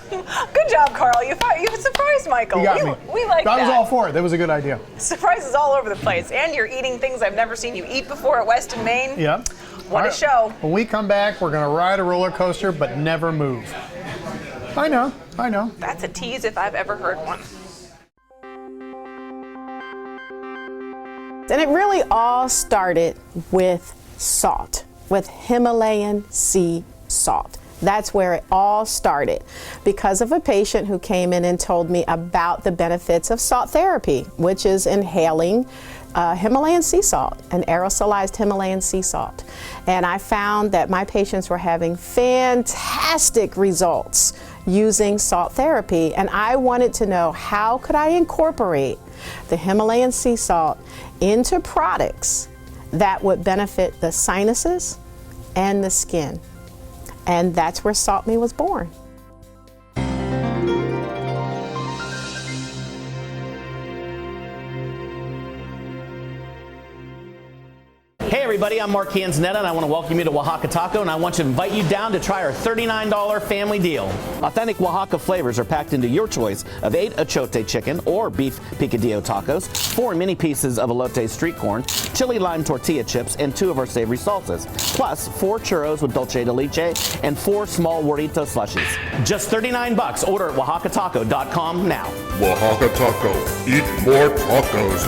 Good job, Carl. You surprised Michael. You got me. We like that. I was all for it. That was a good idea. Surprises all over the place. And you're eating things I've never seen you eat before at Weston, Maine. Yeah. What a show. When we come back, we're going to ride a roller coaster, but never move. I know. That's a tease if I've ever heard one. And it really all started with salt, with Himalayan sea salt. That's where it all started because of a patient who came in and told me about the benefits of salt therapy, which is inhaling Himalayan sea salt, an aerosolized Himalayan sea salt. And I found that my patients were having fantastic results using salt therapy, and I wanted to know how could I incorporate the Himalayan sea salt into products that would benefit the sinuses and the skin. And that's where Salt Me was born. Hey everybody, I'm Mark Canzonetta and I want to welcome you to Oaxaca Taco, and I want to invite you down to try our $39 family deal. Authentic Oaxaca flavors are packed into your choice of 8 achote chicken or beef picadillo tacos, 4 mini pieces of elote street corn, chili lime tortilla chips, and 2 of our savory salsas, plus 4 churros with dulce de leche and 4 small burrito slushies. Just $39. Order at oaxacataco.com now. Oaxaca Taco. Eat more tacos.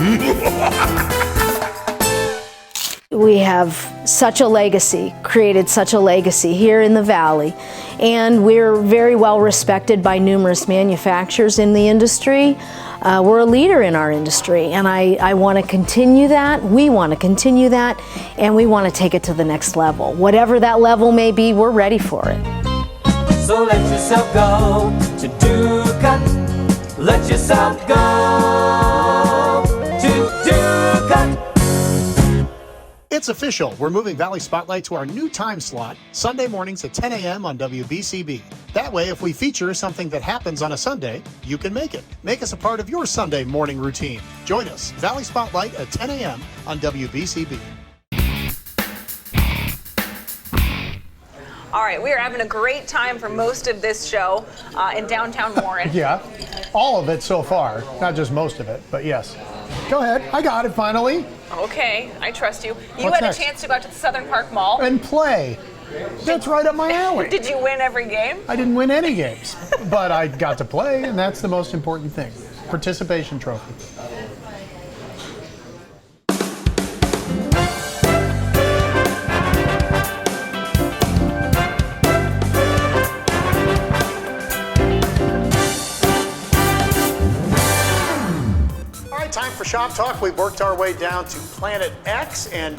We have such a legacy, created such a legacy here in the Valley, and we're very well respected by numerous manufacturers in the industry. We're a leader in our industry, and I want to continue that. We want to continue that, and we want to take it to the next level. Whatever that level may be, we're ready for it. So let yourself go to Ducat. Let yourself go to Ducat. It's official. We're moving Valley Spotlight to our new time slot, Sunday mornings at 10 a.m. on WBCB. That way, if we feature something that happens on a Sunday, you can make it. Make us a part of your Sunday morning routine. Join us, Valley Spotlight at 10 a.m. on WBCB. All right, we are having a great time for most of this show in downtown Warren. Yeah, all of it so far. Not just most of it, but yes. Go ahead. I got it finally. Okay, I trust you. You What's had next? a chance to go out to the Southern Park Mall. And play. That's right up my alley. Did you win every game? I didn't win any games, but I got to play, and that's the most important thing. Participation trophy. Time for Shop Talk. We've worked our way down to Planet X, and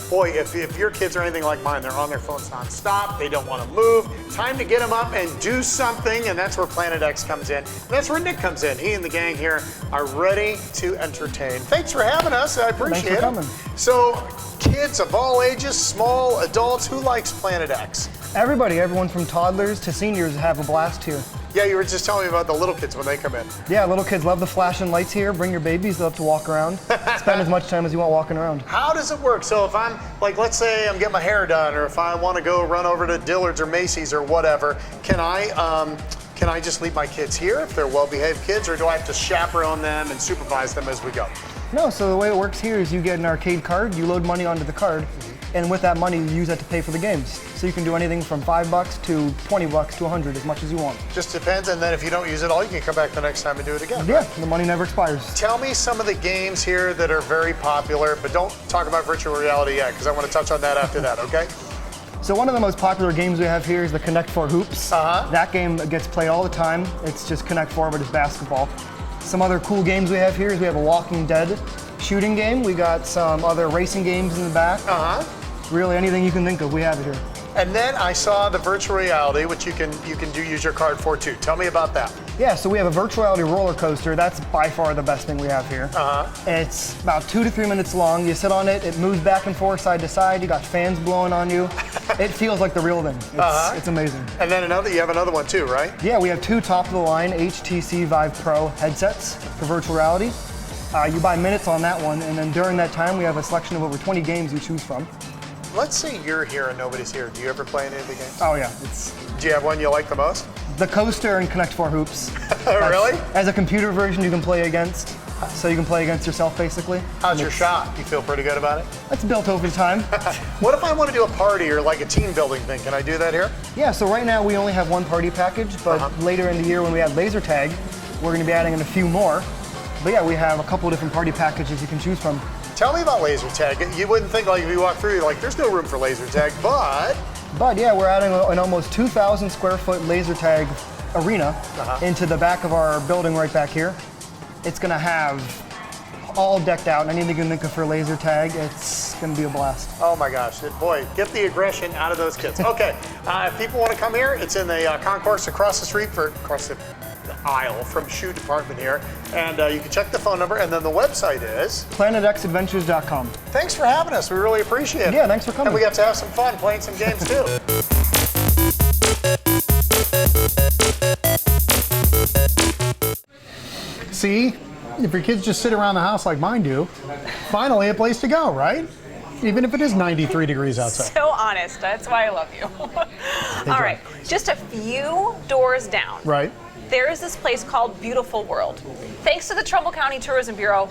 boy, if your kids are anything like mine, they're on their phones nonstop, they don't want to move. Time to get them up and do something, and that's where Planet X comes in. And that's where Nick comes in. He and the gang here are ready to entertain. Thanks for having us. I appreciate it. Thanks for coming. So, kids of all ages, small, adults, who likes Planet X? Everybody, everyone from toddlers to seniors have a blast here. Yeah, you were just telling me about the little kids when they come in. Yeah, little kids love the flashing lights here. Bring your babies, they love to walk around. Spend as much time as you want walking around. How does it work? So if I'm, like, let's say I'm getting my hair done, or if I want to go run over to Dillard's or Macy's or whatever, can I just leave my kids here if they're well-behaved kids, or do I have to chaperone them and supervise them as we go? No, so the way it works here is you get an arcade card, you load money onto the card, and with that money you use that to pay for the games. So you can do anything from $5 to $20 to $100, as much as you want. Just depends, and then if you don't use it all, you can come back the next time and do it again. Yeah, the money never expires. Tell me some of the games here that are very popular, but don't talk about virtual reality yet, because I want to touch on that after that, okay? So one of the most popular games we have here is the Connect 4 Hoops. That game gets played all the time. It's just Connect 4, but it's basketball. Some other cool games we have here is we have a Walking Dead shooting game. We got some other racing games in the back. Really anything you can think of, we have it here. And then I saw the virtual reality, which you can use your card for too. Tell me about that. Yeah, so we have a virtual reality roller coaster. That's by far the best thing we have here. It's about 2 to 3 minutes long. You sit on it, it moves back and forth, side to side. You got fans blowing on you. It feels like the real thing. It's amazing. And then you have another one too, right? Yeah, we have 2 top-of-the-line HTC Vive Pro headsets for virtual reality. You buy minutes on that one, and then during that time, we have a selection of over 20 games you choose from. Let's say you're here and nobody's here. Do you ever play any of the games? Oh yeah. Do you have one you like the most? The Coaster and Connect 4 Hoops. Really? As a computer version you can play against. So you can play against yourself basically. How's your shot? You feel pretty good about it? It's built over time. What if I want to do a party or like a team building thing? Can I do that here? Yeah, so right now we only have one party package, but later in the year when we add laser tag, we're going to be adding in a few more. But yeah, we have a couple of different party packages you can choose from. Tell me about laser tag. You wouldn't think like if you walk through, you're like, there's no room for laser tag, but... But yeah, we're adding an almost 2,000 square foot laser tag arena into the back of our building right back here. It's gonna have all decked out, and anything you can think of for laser tag, it's gonna be a blast. Oh my gosh, boy, get the aggression out of those kids. Okay, if people want to come here, it's in the concourse across the street, across the aisle from Shoe Department here, and you can check the phone number, and then the website is planetxadventures.com. Thanks for having us. We really appreciate it. Yeah, thanks for coming. And we got to have some fun playing some games too. See, if your kids just sit around the house like mine do, finally a place to go, right? Even if it is 93 degrees outside. So honest. That's why I love you. All right, just a few doors down. Right. There is this place called Beautiful Whirl'd. Thanks to the Trumbull County Tourism Bureau,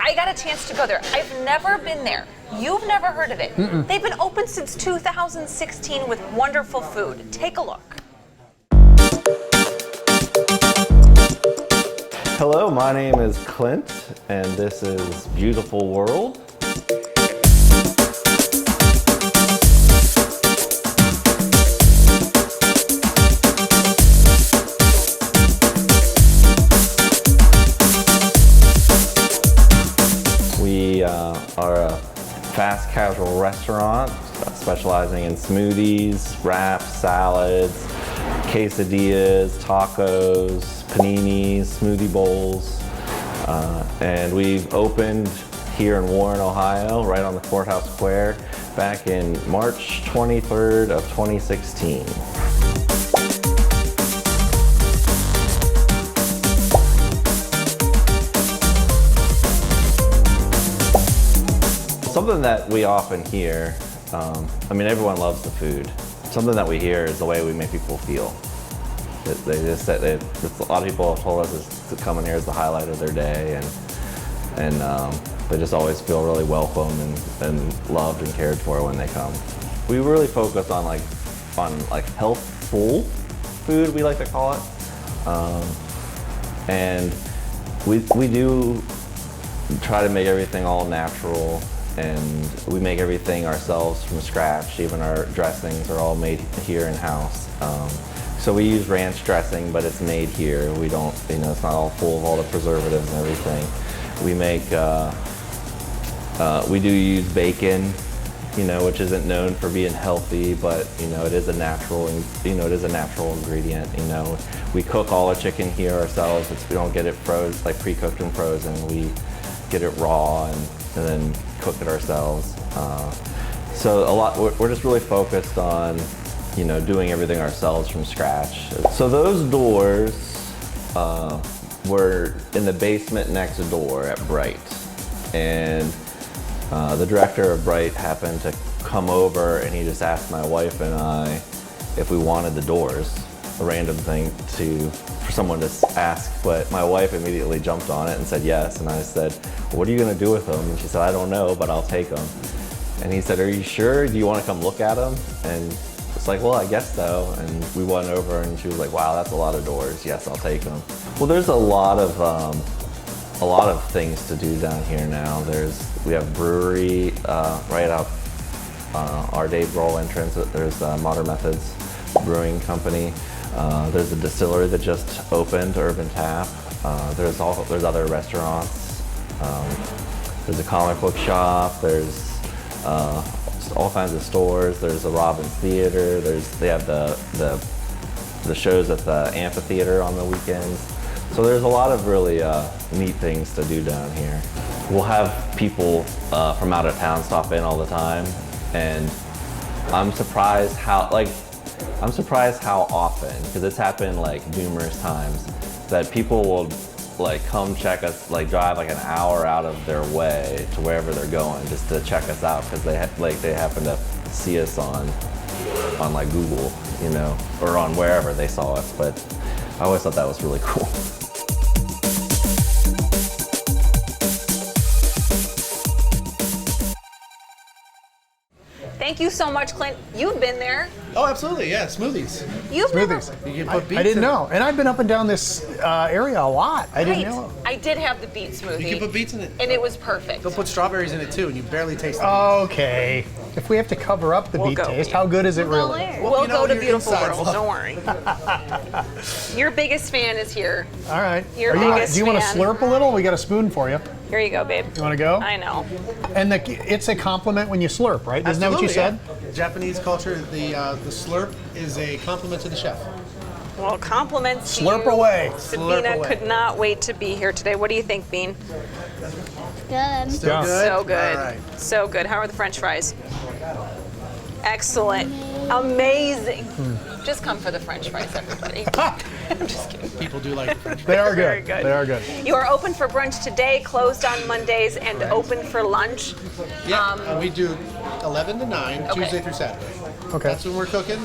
I got a chance to go there. I've never been there. You've never heard of it. They've been open since 2016 with wonderful food. Take a look. Hello, my name is Clint, and this is Beautiful Whirl'd. We are a fast casual restaurant specializing in smoothies, wraps, salads, quesadillas, tacos, paninis, smoothie bowls, and we've opened here in Warren, Ohio, right on the Courthouse Square, back in March 23rd of 2016. Something that we often hear, I mean, everyone loves the food. Something that we hear is the way we make people feel. They just said a lot of people have told us to come in here is the highlight of their day, and they just always feel really welcome and loved and cared for when they come. We really focus on healthful food, we like to call it, and we do try to make everything all natural, and we make everything ourselves from scratch. Even our dressings are all made here in-house. So we use ranch dressing, but it's made here. We don't, it's not all full of all the preservatives and everything. We make, we do use bacon, which isn't known for being healthy, but it is a natural, it is a natural ingredient. We cook all our chicken here ourselves. We don't get it frozen, like pre-cooked and frozen. We get it raw and then cook it ourselves. So we're just really focused on doing everything ourselves from scratch. So those doors were in the basement next door at Bright. And the director of Bright happened to come over, and he just asked my wife and I if we wanted the doors. A random thing for someone to ask, but my wife immediately jumped on it and said yes. And I said, well, what are you gonna do with them? And she said, I don't know, but I'll take them. And he said, are you sure? Do you wanna come look at them? And it's like, well, I guess so. And we went over, and she was like, wow, that's a lot of doors. Yes, I'll take them. Well, there's a lot of things to do down here now. We have brewery right out our Dave Grohl entrance. There's Modern Methods Brewing Company. There's a distillery that just opened, Urban Tap. There's other restaurants. There's a comic book shop. There's all kinds of stores. There's the Robbins Theater. They have the shows at the amphitheater on the weekends. So there's a lot of really neat things to do down here. We'll have people from out of town stop in all the time, and I'm surprised how often, because it's happened like numerous times, that people will like come check us, like drive like an hour out of their way to wherever they're going just to check us out because they happen to see us on like Google, you know, or on wherever they saw us. But I always thought that was really cool. Thank you so much, Clint. You've been there. Oh, absolutely, yeah, smoothies. You've never... You can put beets I didn't in know. And I've been up and down this area a lot. I didn't know. I did have the beet smoothie. You can put beets in it. And it was perfect. They'll put strawberries in it too, and you barely taste it. Okay. If we have to cover up the beet taste, how good is it really? We'll go to Beautiful Whirl'd, don't worry. Your biggest fan is here. All right. Your biggest do you want to fan. slurp a little? We got a spoon for you. Here you go, babe. You want to go? I know. And it's a compliment when you slurp, right? Isn't that what you said? Yeah. Japanese culture, the slurp is a compliment to the chef. Well, compliments to Slurp you. away. Sabina could not wait to be here today. What do you think, Bean? Good. Still good? So good. All right. So good. How are the French fries? Excellent. Amazing. Just come for the French fries, everybody. I'm just kidding. People do like the French fries. They are good. Very good. They are good. You are open for brunch today, closed on Mondays, and open for lunch. Yeah, we do 11 to 9, Okay. Tuesday through Saturday. Okay. That's when we're cooking.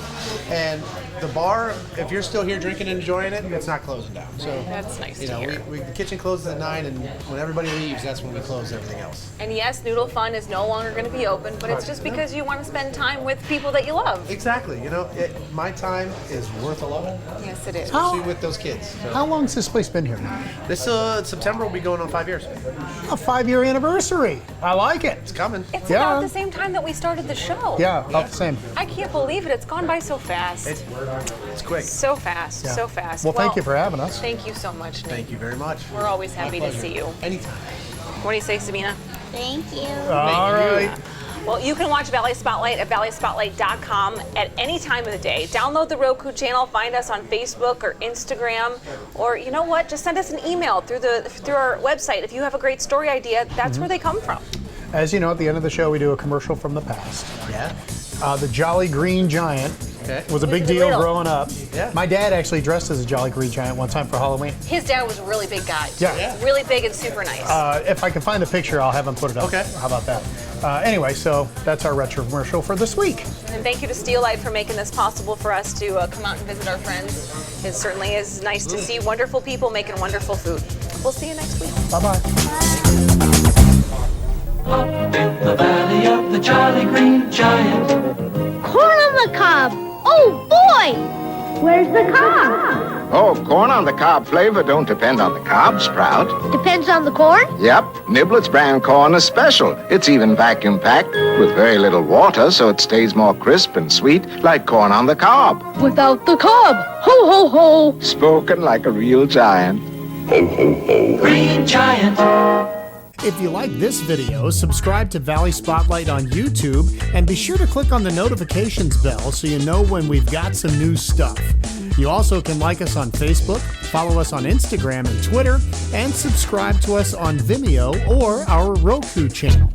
And the bar, if you're still here drinking and enjoying it, it's not closing down. So That's nice you to know, hear. the kitchen closes at 9, and when everybody leaves, that's when we close everything else. And yes, Noodle Fun is no longer going to be open, but it's just because you want to spend time with people that you love. Exactly. You know, my time is worth a lot. Yes, it is. Especially with those kids. So. How long has this place been here now? This September will be going on 5 years. A 5-year anniversary. I like it. It's coming. It's about the same time that we started the show. Yeah, about the same. I can't believe it. It's gone by so fast. It's quick. So fast, Yeah. so fast. Well, thank you for having us. Thank you so much, Nate. Thank you very much. We're always happy to see you. Anytime. What do you say, Sabina? Thank you. All right. Well, you can watch Valley Spotlight at valleyspotlight.com at any time of the day. Download the Roku channel, find us on Facebook or Instagram, or you know what? Just send us an email through our website. If you have a great story idea, that's where they come from. As you know, at the end of the show, we do a commercial from the past. Yeah. The Jolly Green Giant was a big deal growing up. Yeah. My dad actually dressed as a Jolly Green Giant one time for Halloween. His dad was a really big guy. Yeah. Really big and super nice. If I can find a picture, I'll have him put it up. Okay. How about that? Anyway, so that's our retro commercial for this week. And thank you to Steelite for making this possible for us to come out and visit our friends. It certainly is nice to see wonderful people making wonderful food. We'll see you next week. Bye-bye. Up in the valley of the Jolly Green Giant. Corn on the cob. Oh boy! Where's the cob? Oh, corn on the cob flavor don't depend on the cob sprout. Depends on the corn? Yep, Niblets brand corn is special. It's even vacuum packed with very little water, so it stays more crisp and sweet like corn on the cob. Without the cob. Ho ho ho! Spoken like a real giant. Ho ho ho. Green Giant. If you like this video, subscribe to Valley Spotlight on YouTube and be sure to click on the notifications bell so you know when we've got some new stuff. You also can like us on Facebook, follow us on Instagram and Twitter, and subscribe to us on Vimeo or our Roku channel.